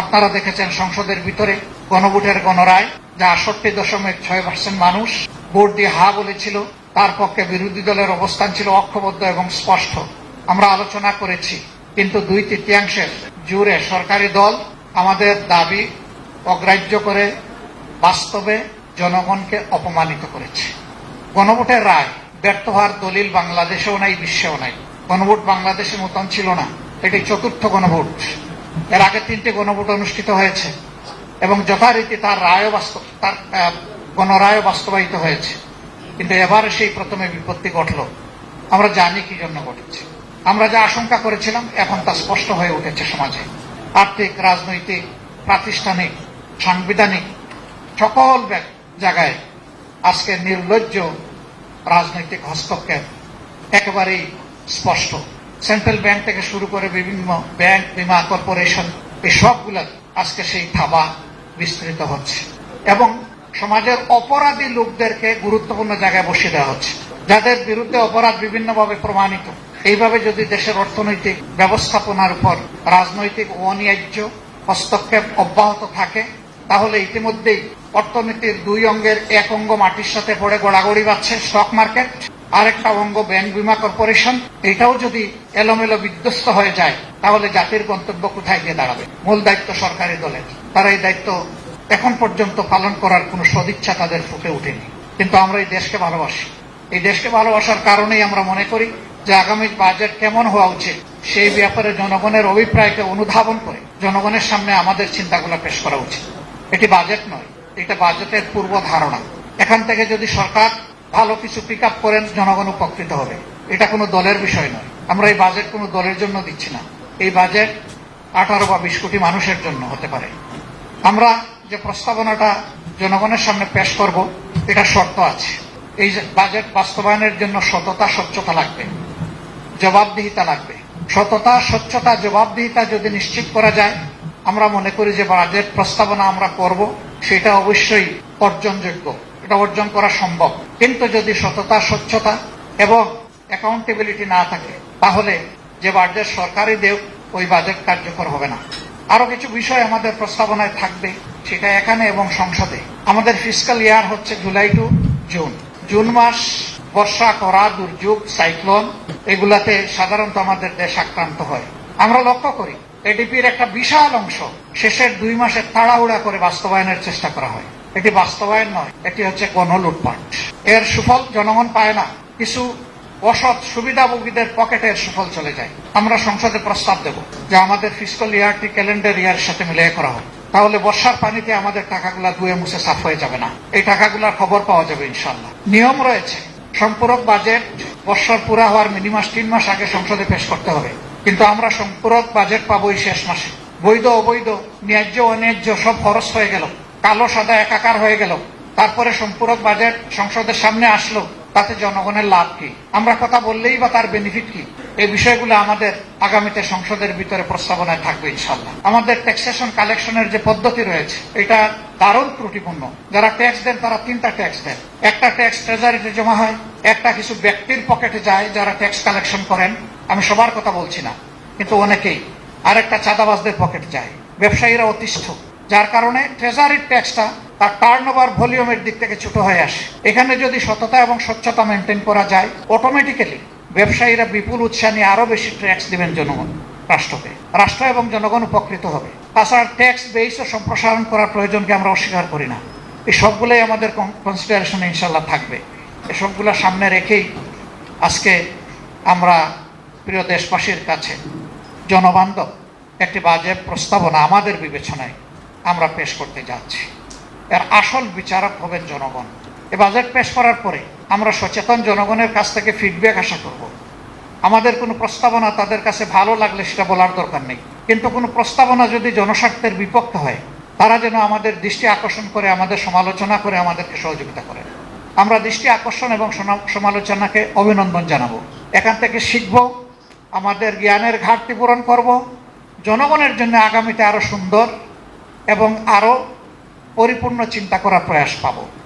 আপনারা দেখেছেন সংসদের ভিতরে গণভোটের গণরায়, যা ৬৮.৬% মানুষ ভোট দিয়ে হা বলেছিল, তার পক্ষে বিরোধী দলের অবস্থান ছিল ঐক্যবদ্ধ এবং স্পষ্ট। আমরা আলোচনা করেছি, কিন্তু ২/৩ জুড়ে সরকারি দল আমাদের দাবি অগ্রাহ্য করে বাস্তবে জনগণকে অপমানিত করেছে। গণভোটের রায় ব্যর্থ হওয়ার দলিল বাংলাদেশেও নাই, বিশ্বেও নাই। গণভোট বাংলাদেশের মতন ছিল না, এটি চতুর্থ গণভোট। এর আগে ৩টে গণভোট অনুষ্ঠিত হয়েছে এবং যথারীতি তার গণরায় বাস্তবায়িত হয়েছে, কিন্তু এবারে সেই প্রথমে বিপত্তি ঘটল। আমরা জানি কি জন্য ঘটেছে। আমরা যা আশঙ্কা করেছিলাম এখন তা স্পষ্ট হয়ে উঠেছে সমাজে। আর্থিক, রাজনৈতিক, প্রাতিষ্ঠানিক, সাংবিধানিক সকল জায়গায় আজকে নির্লজ্জ রাজনৈতিক হস্তক্ষেপ একেবারেই স্পষ্ট। সেন্ট্রাল ব্যাংক থেকে শুরু করে বিভিন্ন ব্যাংক, বীমা কর্পোরেশন, এই সবগুলো আজকে সেই থাবা বিস্তৃত হচ্ছে এবং সমাজের অপরাধী লোকদেরকে গুরুত্বপূর্ণ জায়গায় বসিয়ে দেওয়া হচ্ছে, যাদের বিরুদ্ধে অপরাধ বিভিন্নভাবে প্রমাণিত। এইভাবে যদি দেশের অর্থনৈতিক ব্যবস্থাপনার উপর রাজনৈতিক অন্যায্য হস্তক্ষেপ অব্যাহত থাকে, তাহলে ইতিমধ্যেই অর্থনীতির দুই অঙ্গের এক অঙ্গ মাটির সাথে পড়ে গড়াগড়ি বাচ্ছে স্টক মার্কেট, আরেকটা অঙ্গ ব্যাংক, বীমা কর্পোরেশন। এটাও যদি এলোমেলো বিধ্বস্ত হয়ে যায়, তাহলে জাতির গন্তব্য কোথায় গিয়ে দাঁড়াবে? মূল দায়িত্ব সরকারি দলের। তারা এই দায়িত্ব এখন পর্যন্ত পালন করার কোনো সদিচ্ছা তাদের ফুটে ওঠেনি। কিন্তু আমরা এই দেশকে ভালোবাসি। এই দেশকে ভালোবাসার কারণেই আমরা মনে করি যে আগামী বাজেট কেমন হওয়া উচিত সেই ব্যাপারে জনগণের অভিপ্রায়কে অনুধাবন করে জনগণের সামনে আমাদের চিন্তাগুলো পেশ করা উচিত। এটি বাজেট নয়, এটা বাজেটের পূর্ব ধারণা। এখান থেকে যদি সরকার ভালো কিছু পিক আপ করেন, জনগণ উপকৃত হবে। এটা কোনো দলের বিষয় নয়। আমরা এই বাজেট কোনো দলের জন্য দিচ্ছি না। এই বাজেট 18 বা 20 কোটি মানুষের জন্য হতে পারে। আমরা যে প্রস্তাবনাটা জনগণের সামনে পেশ করব, এটা শর্ত আছে। এই বাজেট বাস্তবায়নের জন্য সততা, স্বচ্ছতা লাগবে, জবাবদিহিতা লাগবে। সততা, স্বচ্ছতা, জবাবদিহিতা যদি নিশ্চিত করা যায়, আমরা মনে করি যে বাজেট প্রস্তাবনা আমরা করব সেটা অবশ্যই অর্জনযোগ্য, এটা অর্জন করা সম্ভব। কিন্তু যদি সততা, স্বচ্ছতা এবং অ্যাকাউন্টেবিলিটি না থাকে, তাহলে যে বাজেট সরকারি দেব ওই বাজেট কার্যকর হবে না। আরো কিছু বিষয় আমাদের প্রস্তাবনায় থাকবে, সেটা এখানে এবং সংসদে। আমাদের ফিসকাল ইয়ার হচ্ছে জুলাই টু জুন। জুন মাস বর্ষা, খরা, দুর্যোগ, সাইক্লোন এগুলাতে সাধারণত আমাদের দেশ আক্রান্ত হয়। আমরা লক্ষ্য করি এডিপির একটা বিশাল অংশ শেষের 2 মাসে তাড়াহুড়া করে বাস্তবায়নের চেষ্টা করা হয়। এটি বাস্তবায়ন নয়, এটি হচ্ছে গণলুটপাট। এর সুফল জনগণ পায় না, কিছু অসৎ সুবিধাভোগীদের পকেটের সুফল চলে যায়। আমরা সংসদে প্রস্তাব দেব যে আমাদের ফিসকাল ইয়ারটি ক্যালেন্ডার ইয়ারের সাথে মিলিয়ে করা হোক, তাহলে বর্ষার পানিতে আমাদের টাকাগুলা ধুয়ে মুছে সাফ হয়ে যাবে না, এই টাকাগুলার খবর পাওয়া যাবে ইনশাল্লাহ। নিয়ম রয়েছে, সম্পূরক বাজেট বর্ষার পুরা হওয়ার মিনিমাম 3 মাস আগে সংসদে পেশ করতে হবে, কিন্তু আমরা সম্পূরক বাজেট পাবো এই শেষ মাসে। বৈধ অবৈধ, ন্যায্য অন্যায্য সব খরচ হয়ে গেল, কালো সাদা একাকার হয়ে গেল। তারপরে সম্পূরক বাজেট সংসদের সামনে আসলো, তাতে জনগণের লাভ কি? আমরা কথা বললেই বা তার বেনিফিট কি? এই বিষয়গুলো আমাদের আগামীতে সংসদের ভিতরে প্রস্তাবনায় থাকবে ইনশাল্লাহ। আমাদের ট্যাক্সেশন কালেকশনের যে পদ্ধতি রয়েছে, এটা দারুণ ত্রুটিপূর্ণ। যারা ট্যাক্স দেন তারা 3টা ট্যাক্স দেন। একটা ট্যাক্স ট্রেজারিতে জমা হয়, একটা কিছু ব্যক্তির পকেটে যায় যারা ট্যাক্স কালেকশন করেন, আমি সবার কথা বলছি না, কিন্তু অনেকেই। আরেকটা চাঁদাবাজদের পকেটে যায়, ব্যবসায়ীরা অতিষ্ঠ, যার কারণে ট্রেজারির ট্যাক্সটা তার টার্নওভার ভলিউমের দিক থেকে ছোট হয়ে আসে। এখানে যদি সততা এবং স্বচ্ছতা মেনটেন করা যায়, অটোমেটিক্যালি ব্যবসায়ীরা বিপুল উৎসাহ নিয়ে আরো বেশি ট্যাক্স দিবেন জনগণ, রাষ্ট্রকে। রাষ্ট্র এবং জনগণ উপকৃত হবে। তাছাড়া ট্যাক্স বেস ও সম্প্রসারণ করার প্রয়োজনকে আমরা অস্বীকার করি না। এই সবগুলোই আমাদের কনসিডারেশনে ইনশাল্লাহ থাকবে। এসবগুলো সামনে রেখেই আজকে আমরা প্রিয় দেশবাসীর কাছে জনবান্ধব একটি বাজেট প্রস্তাবনা আমাদের বিবেচনায় আমরা পেশ করতে যাচ্ছি। এর আসল বিচারক হবেন জনগণ। এই বাজেট পেশ করার পরে আমরা সচেতন জনগণের কাছ থেকে ফিডব্যাক আশা করব। আমাদের কোনো প্রস্তাবনা তাদের কাছে ভালো লাগলে সেটা বলার দরকার নেই, কিন্তু কোনো প্রস্তাবনা যদি জনস্বার্থের বিপক্ষে হয়, তারা যেন আমাদের দৃষ্টি আকর্ষণ করে, আমাদের সমালোচনা করে, আমাদেরকে সহযোগিতা করে। আমরা দৃষ্টি আকর্ষণ এবং সমালোচনাকে অভিনন্দন জানাবো। এখান থেকে শিখব, আমাদের জ্ঞানের ঘাটতি পূরণ করব, জনগণের জন্য আগামীতে আরো সুন্দর এবং আরো পরিপূর্ণ চিন্তা করার প্রয়াস পাবো।